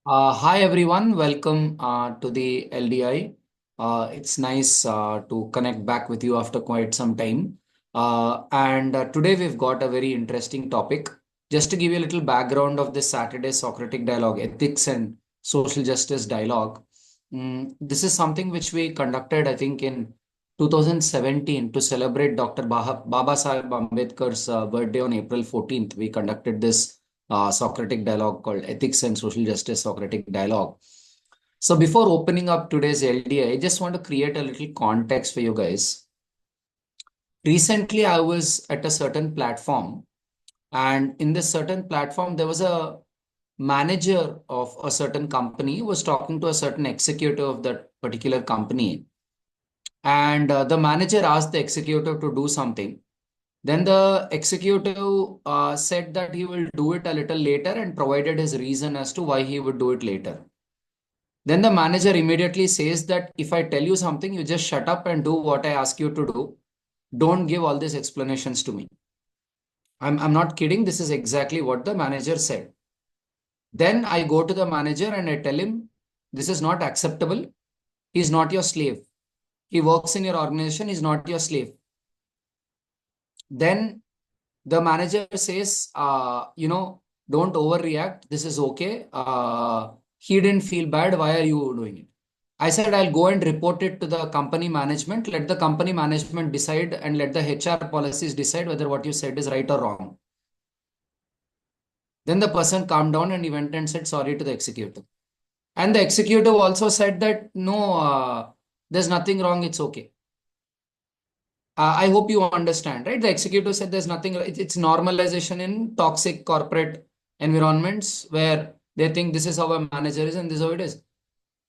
Hi everyone, welcome to the LDI. It's nice to connect back with you after quite some time. And today we've got a very interesting topic. Just to give you a little background of this Saturday Socratic Dialogue, Ethics and Social Justice Dialogue. This is something which we conducted, I think, in 2017 to celebrate Dr. Baba Sahib Ambedkar's birthday on April 14th. We conducted this Socratic dialogue called Ethics and Social Justice Socratic Dialogue. So before opening up today's LDA, I just want to create a little context for you guys. Recently, I was at a certain platform, and in this certain platform, there was a manager of a certain company who was talking to a certain executive of that particular company. And the manager asked the executive to do something. Then the executive said that he will do it a little later and provided his reason as to why he would do it later. Then the manager immediately says that if I tell you something, you just shut up and do what I ask you to do. Don't give all these explanations to me. I'm not kidding. This is exactly what the manager said. Then I go to the manager and I tell him, this is not acceptable. He's not your slave. He works in your organization. He's not your slave. Then the manager says, don't overreact. This is okay. He didn't feel bad. Why are you doing it? I said, I'll go and report it to the company management. Let the company management decide and let the HR policies decide whether what you said is right or wrong. Then the person calmed down and he went and said sorry to the executive. And the executive also said that, no, there's nothing wrong. It's okay. I hope you understand, right? The executive said there's nothing, it's normalization in toxic corporate environments where they think this is how a manager is and this is how it is.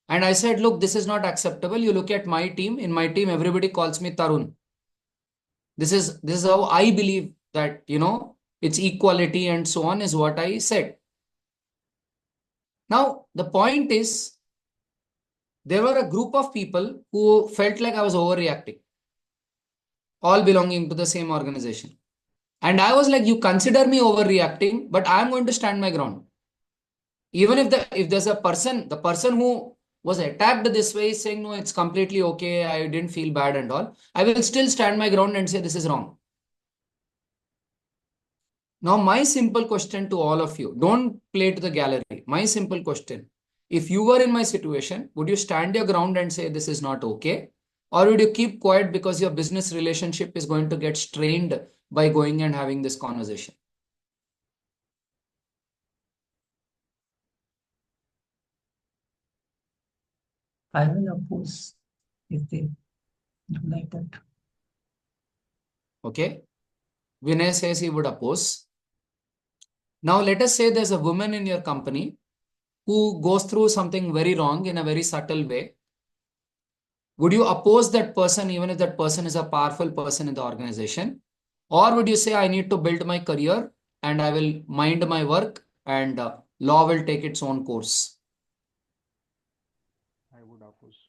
And I said, look, this is not acceptable. You look at my team. In my team, everybody calls me Tarun. This is how I believe that, it's equality and so on is what I said. Now, the point is, there were a group of people who felt like I was overreacting, all belonging to the same organization. And I was like, you consider me overreacting, but I'm going to stand my ground. Even if there's a person, the person who was attacked this way is saying, no, it's completely okay. I didn't feel bad and all. I will still stand my ground and say this is wrong. Now, my simple question to all of you, don't play to the gallery. My simple question, if you were in my situation, would you stand your ground and say this is not okay? Or would you keep quiet because your business relationship is going to get strained by going and having this conversation? I will oppose if they do like that. Okay. Vinay says he would oppose. Now, let us say there's a woman in your company who goes through something very wrong in a very subtle way. Would you oppose that person even if that person is a powerful person in the organization? Or would you say, I need to build my career and I will mind my work and law will take its own course? I would oppose.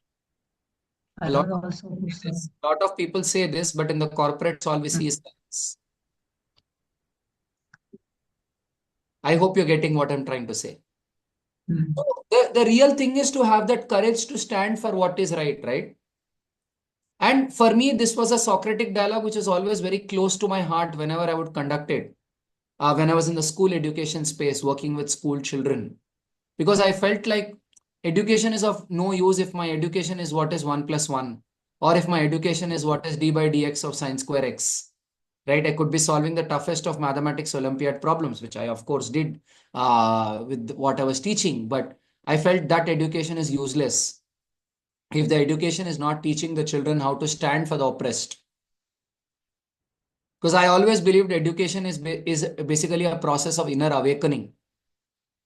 A I lot will of also people say oppose. this, lot of people say this, but in the corporates, all we see is silence. I hope you're getting what I'm trying to say. Mm. The real thing is to have that courage to stand for what is right, right? And for me, this was a Socratic dialogue, which is always very close to my heart whenever I would conduct it. When I was in the school education space, working with school children, because I felt like education is of no use if my education is what is 1 plus 1, or if my education is what is d by dx of sine square x, right? I could be solving the toughest of mathematics Olympiad problems, which I, of course, did with what I was teaching, but I felt that education is useless if the education is not teaching the children how to stand for the oppressed. Because I always believed education is basically a process of inner awakening.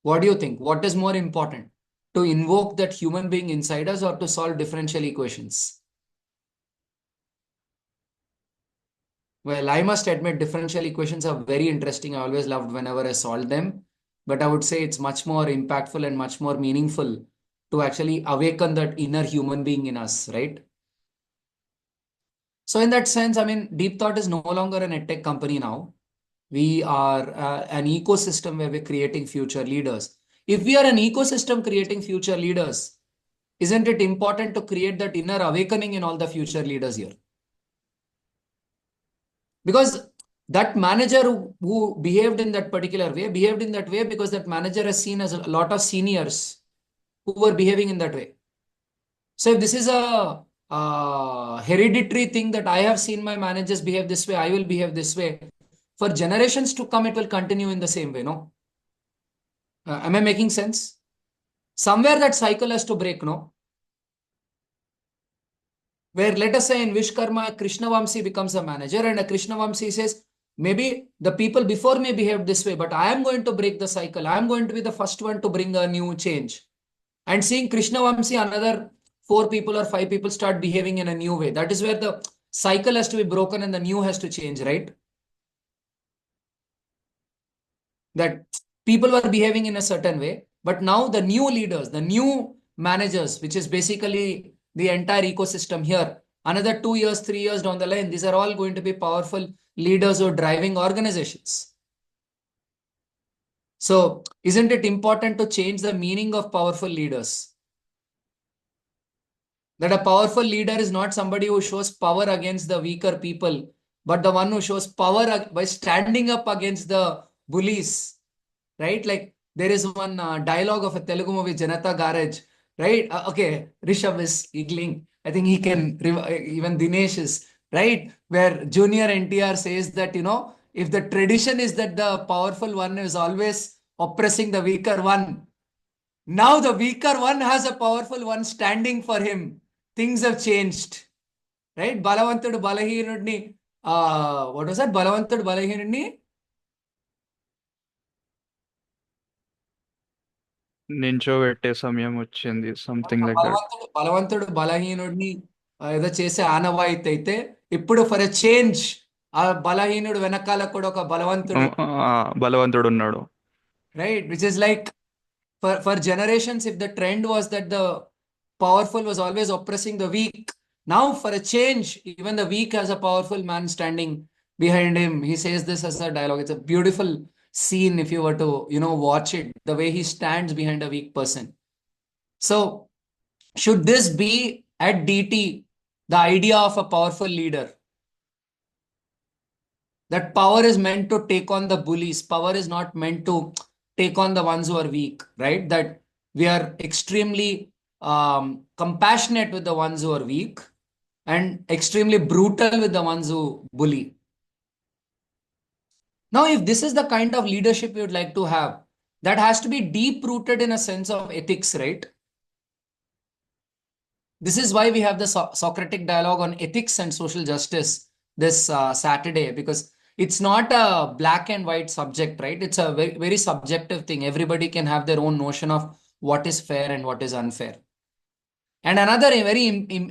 What do you think? What is more important? To invoke that human being inside us or to solve differential equations? Well, I must admit differential equations are very interesting. I always loved whenever I solved them. But I would say it's much more impactful and much more meaningful to actually awaken that inner human being in us, right? So in that sense, I mean, Deep Thought is no longer an edtech company now. We are an ecosystem where we're creating future leaders. If we are an ecosystem creating future leaders, isn't it important to create that inner awakening in all the future leaders here? Because that manager who behaved in that particular way behaved in that way because that manager has seen as a lot of seniors who were behaving in that way. So if this is a hereditary thing that I have seen my managers behave this way, I will behave this way. For generations to come, it will continue in the same way. No, am I making sense? Somewhere that cycle has to break. No, where let us say in Vishkarma, Krishna Vamsi becomes a manager, and a Krishna Vamsi says, maybe the people before me behaved this way, but I am going to break the cycle. I am going to be the first one to bring a new change. And seeing Krishna Vamsi, another four people or five people start behaving in a new way. That is where the cycle has to be broken and the new has to change, right? That people were behaving in a certain way, but now the new leaders, the new managers, which is basically the entire ecosystem here, another 2 years, 3 years down the line, these are all going to be powerful leaders who are driving organizations. So, isn't it important to change the meaning of powerful leaders? That a powerful leader is not somebody who shows power against the weaker people, but the one who shows power by standing up against the bullies, right? Like there is one dialogue of a Telugu movie, Janata Garage, right? Okay, Rishabh is giggling. I think he can, even Dinesh is, right? Where Junior NTR says that, if the tradition is that the powerful one is always oppressing the weaker one, now the weaker one has a powerful one standing for him. Things have changed, right? Balavantudu Balahinudni, what was that? Balavantudu Balahinudni నించోబెట్టే సమయం వచ్చింది something like that. బలవంతుడు బలహీనుడిని ఏదో చేసే ఆనవాయితీ అయితే ఇప్పుడు for a change ఆ బలహీనుడు వెనకాల కూడా ఒక బలవంతుడు, బలవంతుడు ఉన్నాడు. Right? Which is like for generations, if the trend was that the powerful was always oppressing the weak, now for a change, even the weak has a powerful man standing behind him. He says this as a dialogue. It's a beautiful scene if you were to, watch it, the way he stands behind a weak person. So, should this be at DT the idea of a powerful leader? That power is meant to take on the bullies. Power is not meant to take on the ones who are weak, right? That we are extremely compassionate with the ones who are weak and extremely brutal with the ones who bully. Now, if this is the kind of leadership you would like to have, that has to be deep rooted in a sense of ethics, right? This is why we have the Socratic dialogue on ethics and social justice this Saturday, because it's not a black and white subject, right? It's a very, very subjective thing. Everybody can have their own notion of what is fair and what is unfair. And another very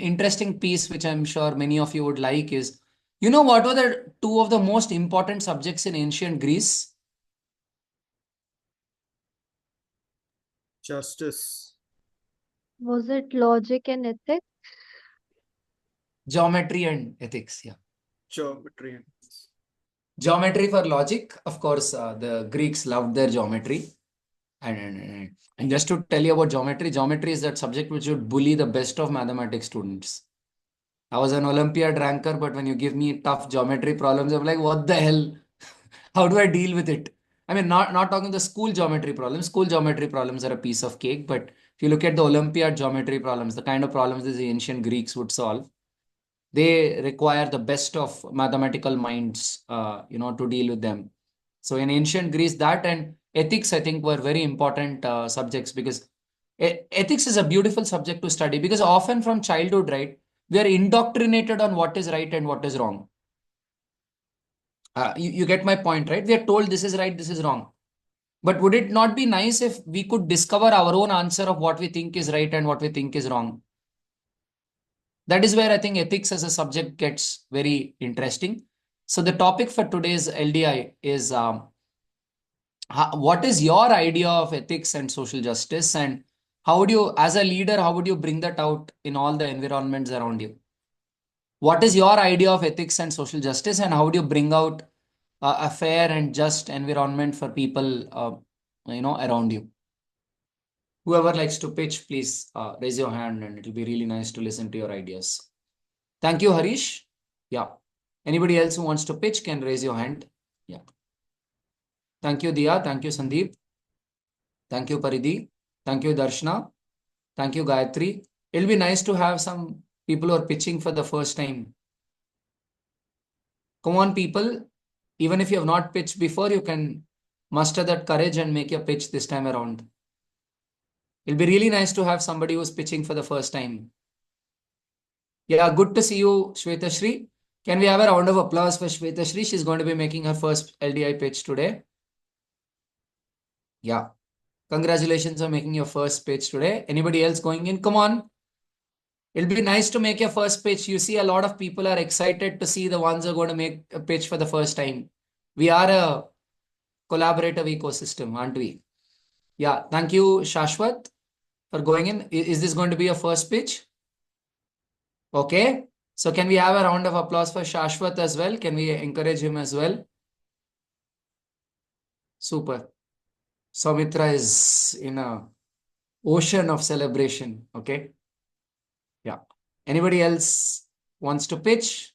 interesting piece, which I'm sure many of you would like, is what were the two of the most important subjects in ancient Greece? Justice. Was it logic and ethics? Geometry and ethics, yeah. Geometry and Geometry for logic, of course, the Greeks loved their geometry. And just to tell you about geometry, geometry is that subject which would bully the best of mathematics students. I was an Olympiad ranker, but when you give me tough geometry problems, I'm like, what the hell? How do I deal with it? I mean, not talking the school geometry problems. School geometry problems are a piece of cake, but if you look at the Olympiad geometry problems, the kind of problems that the ancient Greeks would solve, they require the best of mathematical minds, to deal with them. So in ancient Greece, that and ethics, I think, were very important subjects, because ethics is a beautiful subject to study, because often from childhood, right, we are indoctrinated on what is right and what is wrong. You get my point, right? We are told this is right, this is wrong. But would it not be nice if we could discover our own answer of what we think is right and what we think is wrong? That is where I think ethics as a subject gets very interesting. So the topic for today's LDI is what is your idea of ethics and social justice, and how would you, as a leader, how would you bring that out in all the environments around you? What is your idea of ethics and social justice, and how would you bring out a fair and just environment for people, around you? Whoever likes to pitch, please raise your hand and it'll be really nice to listen to your ideas. Thank you, Harish. Yeah. Anybody else who wants to pitch can raise your hand. Yeah. Thank you, Diya. Thank you, Sandeep. Thank you, Paridhi. Thank you, Darshana. Thank you, Gayatri. It'll be nice to have some people who are pitching for the first time. Come on, people. Even if you have not pitched before, you can muster that courage and make your pitch this time around. It'll be really nice to have somebody who's pitching for the first time. Yeah, good to see you, Shwetashri. Can we have a round of applause for Shwetashri? She's going to be making her first LDI pitch today. Yeah. Congratulations on making your first pitch today. Anybody else going in? Come on. It'll be nice to make your first pitch. You see, a lot of people are excited to see the ones who are going to make a pitch for the first time. We are a collaborative ecosystem, aren't we? Yeah. Thank you, Shashwat, for going in. Is this going to be your first pitch? Okay. So can we have a round of applause for Shashwat as well? Can we encourage him as well? Super. Soumitra is in a ocean of celebration. Okay. Yeah. Anybody else wants to pitch?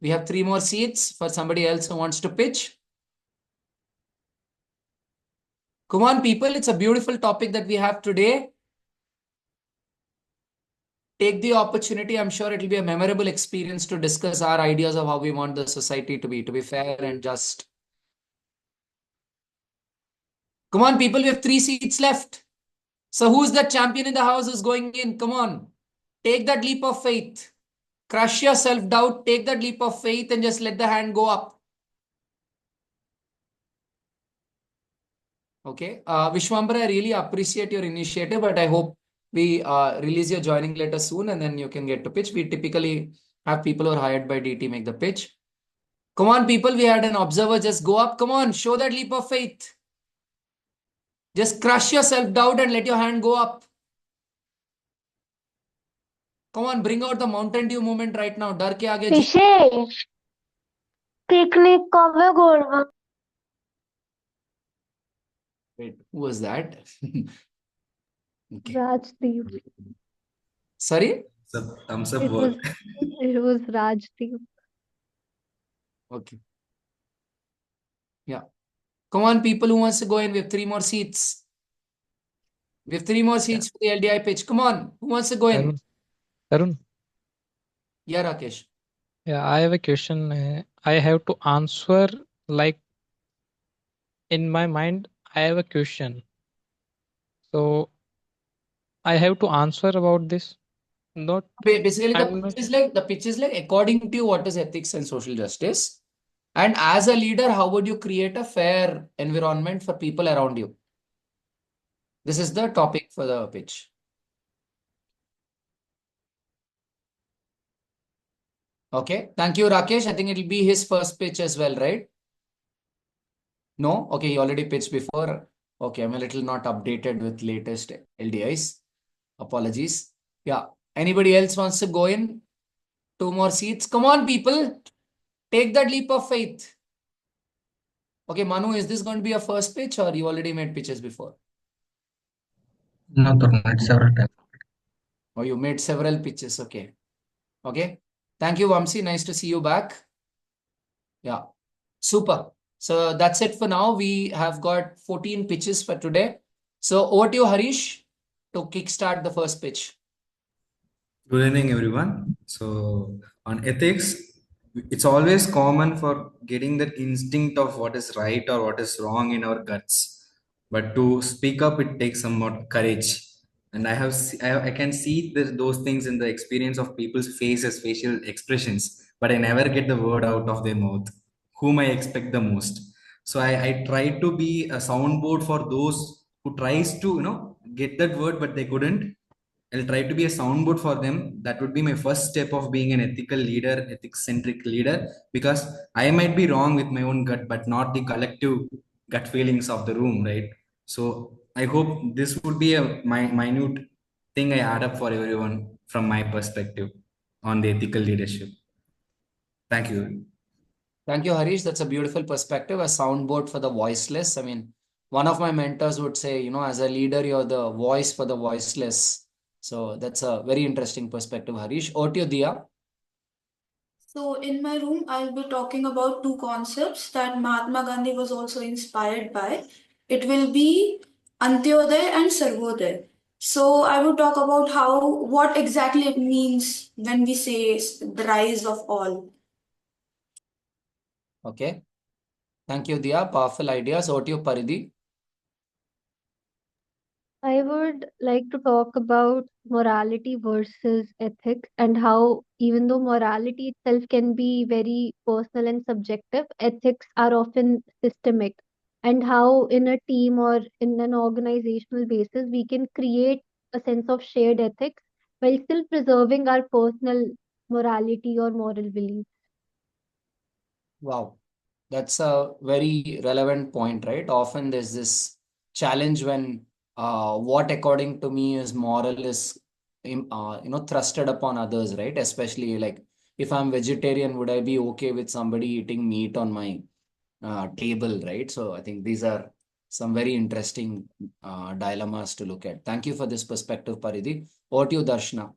We have 3 more seats for somebody else who wants to pitch. Come on, people. It's a beautiful topic that we have today. Take the opportunity. I'm sure it'll be a memorable experience to discuss our ideas of how we want the society to be fair and just. Come on, people. We have 3 seats left. So who's the champion in the house who's going in? Come on. Take that leap of faith. Crush your self-doubt. Take that leap of faith and just let the hand go up. Okay. Vishwambara, I really appreciate your initiative, but I hope we release your joining letter soon and then you can get to pitch. We typically have people who are hired by DT make the pitch. Come on, people. We had an observer just go up. Come on. Show that leap of faith. Just crush your self-doubt and let your hand go up. Come on. Bring out the Mountain Dew moment right now. डर के आगे जीत. Piche, picnic कब है Wait, who was that? Okay. Rajdeep. Sorry? Thumbs up It work. was Rajdeep. Okay. Yeah. Come on, people who wants to go in. We have 3 more seats. We have 3 more seats for the LDI pitch. Come on. Who wants to go in? Tarun, Yeah, Rakesh. yeah, I have a question. I have to answer, like, in my mind, I have a question. So I have to answer about this. Not, Basically, I'm not. the pitch is like according to you, what is ethics and social justice? And as a leader, how would you create a fair environment for people around you? This is the topic for the pitch. Okay. Thank you, Rakesh. I think it'll be his first pitch as well, right? No? Okay, he already pitched before. Okay, I'm a little not updated with latest LDIs. Apologies. Yeah. Anybody else wants to go in? 2 more seats. Come on, people. Take that leap of faith. Okay, Manu, is this going to be your first pitch or you already made pitches before? No, Tarun, it's several times. Oh, you made several pitches. Okay. Okay. Thank you, Vamsi. Nice to see you back. Yeah. Super. So that's it for now. We have got 14 pitches for today. So over to you, Harish, to kickstart the first pitch. Good evening, everyone. So, on ethics, it's always common for getting that instinct of what is right or what is wrong in our guts. But to speak up, it takes somewhat courage. And I can see those things in the experience of people's faces, facial expressions, but I never get the word out of their mouth, whom I expect the most. So I try to be a soundboard for those who tries to, get that word, but they couldn't. I'll try to be a soundboard for them. That would be my first step of being an ethical leader, ethics centric leader, because I might be wrong with my own gut, but not the collective gut feelings of the room, right? So I hope this would be a minute thing I add up for everyone from my perspective on the ethical leadership. Thank you. Thank you, Harish. That's a beautiful perspective. A soundboard for the voiceless. I mean, one of my mentors would say, as a leader, you're the voice for the voiceless. So that's a very interesting perspective, Harish. Over to you, Dia. So, in my room, I'll be talking about two concepts that Mahatma Gandhi was also inspired by. It will be Antyodaya and Sarvodaya. So, I will talk about what exactly it means when we say the rise of all. Okay. Thank you, Dia. Powerful ideas. Over to you, Paridhi. I would like to talk about morality versus ethics and how, even though morality itself can be very personal and subjective, ethics are often systemic, and how, in a team or in an organizational basis, we can create a sense of shared ethics while still preserving our personal morality or moral beliefs. Wow. That's a very relevant point, right? Often there's this challenge when what according to me is moral is thrusted upon others, right? Especially like if I'm vegetarian, would I be okay with somebody eating meat on my table, right? So I think these are some very interesting dilemmas to look at. Thank you for this perspective, Paridhi. Over to you, Darshana.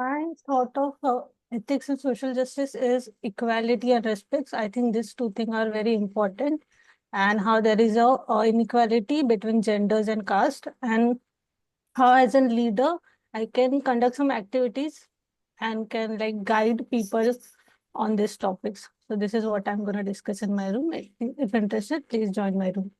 I thought of ethics and social justice is equality and respect. I think these two things are very important, and how there is a inequality between genders and caste, and how as a leader I can conduct some activities and can like guide people on these topics. So this is what I'm going to discuss in my room. If interested, please join my room.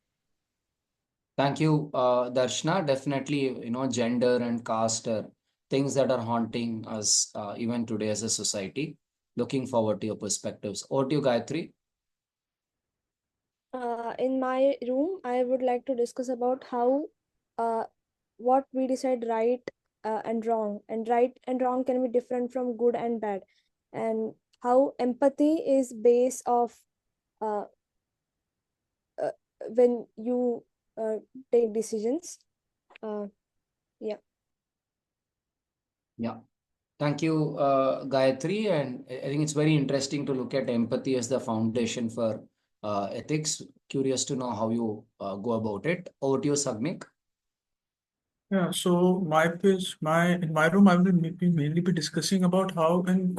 Thank you, Darshana. Definitely, gender and caste are things that are haunting us even today as a society. Looking forward to your perspectives. Over to you, Gayatri. In my room, I would like to discuss about how what we decide right and right and wrong can be different from good and bad, and how empathy is base of uh, uh, when you take decisions. Uh, yeah. Yeah. Thank you, Gayatri. And I think it's very interesting to look at empathy as the foundation for ethics. Curious to know how you go about it. Over to you, Sagnik. Yeah, so in my room, I will mainly be discussing about how in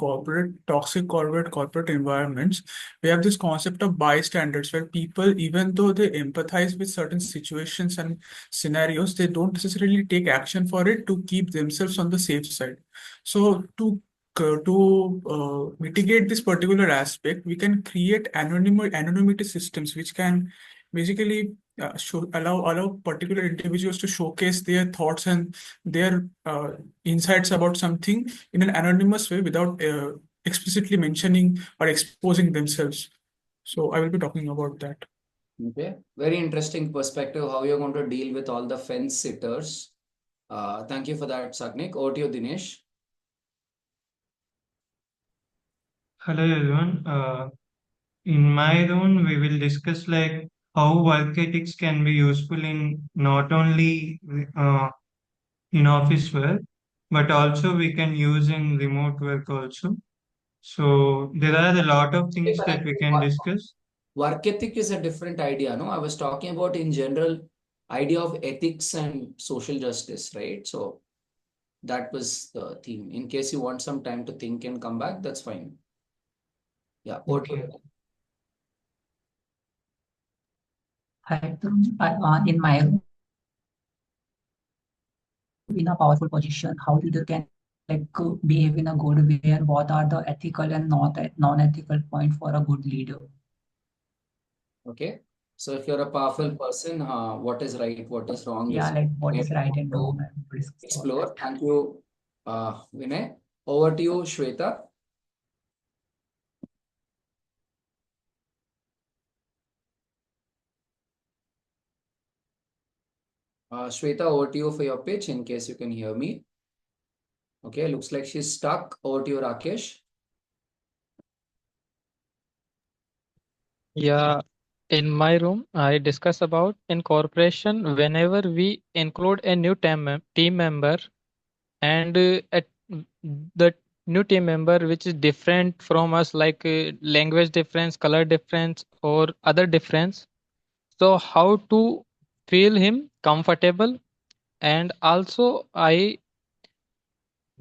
toxic corporate environments, we have this concept of bystanders, where people, even though they empathize with certain situations and scenarios, they don't necessarily take action for it to keep themselves on the safe side. So to mitigate this particular aspect, we can create anonymity systems, which can basically allow particular individuals to showcase their thoughts and their insights about something in an anonymous way without explicitly mentioning or exposing themselves. So I will be talking about that. Okay. Very interesting perspective how you're going to deal with all the fence sitters. Thank you for that, Sagnik. Over to you, Dinesh. Hello everyone. In my room, we will discuss like how work ethics can be useful in not only in office work, but also we can use in remote work also. So there are a lot of things But that we actually, can discuss. work ethic is a different idea, no? I was talking about in general idea of ethics and social justice, right? So that was the theme. In case you want some time to think and come back, that's fine. Yeah. Okay. Okay. In my room, in a powerful position, how leader can behave in a good way, and what are the ethical and not non-ethical point for a good leader. Okay. So if you're a powerful person, what is right, what is wrong Yeah, is like what where is we right want and to wrong, and discuss about explore. that. Thank you, Vinay. Over to you, Shweta. Shweta, over to you for your pitch in case you can hear me. Okay, looks like she's stuck. Over to you, Rakesh. Yeah, in my room, I discuss about in corporation whenever we include a new team member and the new team member which is different from us, like language difference, color difference, or other difference. So how to feel him comfortable, and also I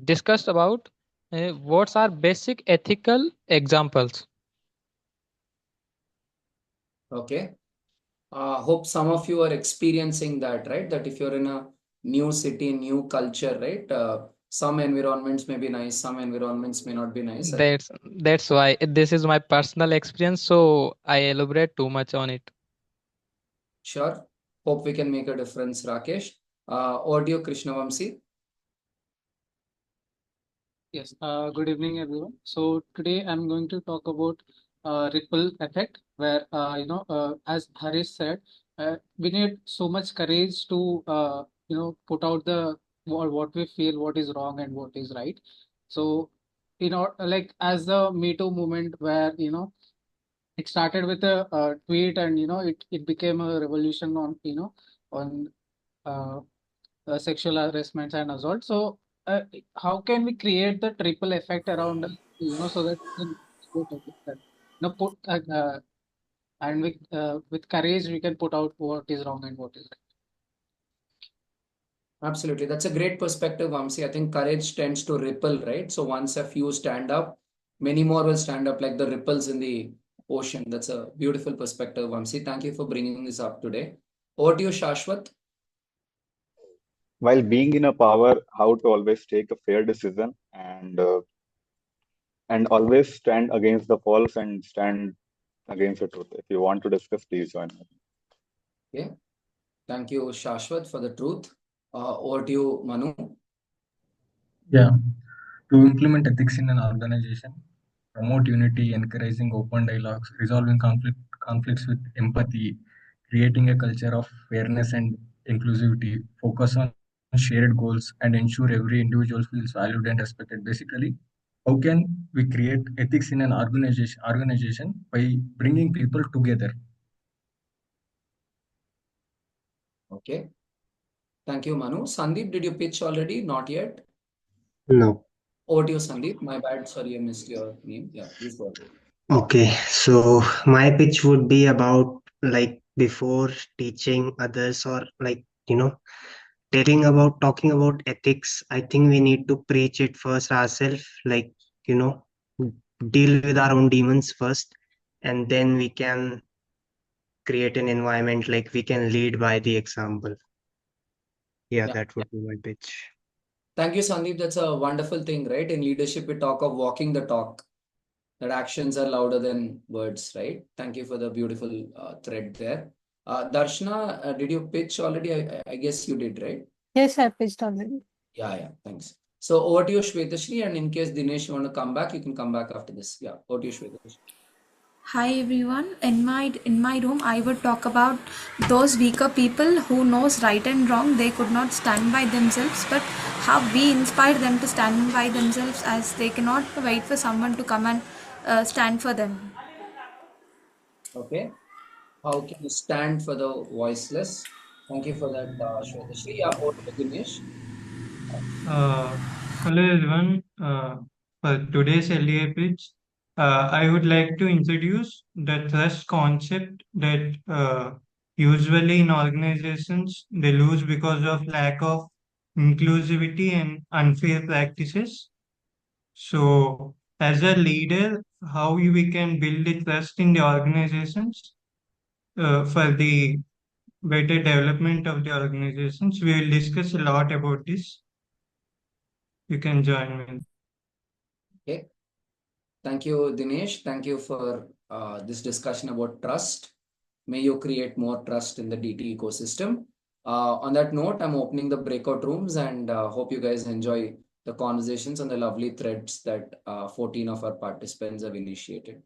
discussed about what's our basic ethical examples. Okay. Hope some of you are experiencing that, right? That if you're in a new city, new culture, right? Some environments may be nice, some environments may not be nice. That's why this is my personal experience, so I elaborate too much on it. Sure. Hope we can make a difference, Rakesh. Audio Krishnavamsi. Yes, good evening, everyone. So today I'm going to talk about ripple effect, where as Harish said, we need so much courage to put out the what we feel, what is wrong and what is right. So like as the Me Too movement, where it started with a tweet, and it became a revolution on on uh, sexual harassment and assault. So, how can we create the triple effect around, so that we can put out that, put and with courage we can put out what is wrong and what is right. Absolutely. That's a great perspective, Vamsi. I think courage tends to ripple, right? So once a few stand up, many more will stand up like the ripples in the ocean. That's a beautiful perspective, Vamsi. Thank you for bringing this up today. Over to you, Shashwat. While being in a power, how to always take a fair decision and always stand against the false and stand against the truth. If you want to discuss, please join me. Okay. Thank you, Shashwat, for the truth. Over to you, Manu. Yeah, to implement ethics in an organization, promote unity, encouraging open dialogues, resolving conflicts with empathy, creating a culture of fairness and inclusivity, focus on shared goals, and ensure every individual feels valued and respected. Basically, how can we create ethics in an organization by bringing people together? Okay. Thank you, Manu. Sandeep, did you pitch already? Not yet. No. Over to you, Sandeep. My bad. Sorry, I missed your name. Yeah, please go ahead. Okay, so my pitch would be about like before teaching others or like, talking about ethics, I think we need to preach it first ourselves, like, you know, deal with our own demons first, and then we can create an environment like we can lead by the example. Yeah, Yeah. that would be my pitch. Thank you, Sandeep. That's a wonderful thing, right? In leadership, we talk of walking the talk, that actions are louder than words, right? Thank you for the beautiful thread there. Darshana, did you pitch already? I guess you did, right? Yes, I pitched already. Yeah, thanks. So over to you, Shvetashri, and in case Dinesh you want to come back, you can come back after this. Yeah, over to you, Shvetashri. Hi everyone. In my room, I would talk about those weaker people who knows right and wrong. They could not stand by themselves, but how we inspire them to stand by themselves, as they cannot wait for someone to come and stand for them. Okay. How can you stand for the voiceless? Thank you for that, Shvetashri. Yeah, over to you, Dinesh. Uh, Hello everyone. For today's LDI pitch, I would like to introduce the trust concept that usually in organizations they lose because of lack of inclusivity and unfair practices. So, as a leader, how we can build the trust in the organizations for the better development of the organizations. We will discuss a lot about this. You can join me. Okay. Thank you, Dinesh. Thank you for this discussion about trust. May you create more trust in the DT ecosystem. On that note, I'm opening the breakout rooms and hope you guys enjoy the conversations and the lovely threads that 14 of our participants have initiated.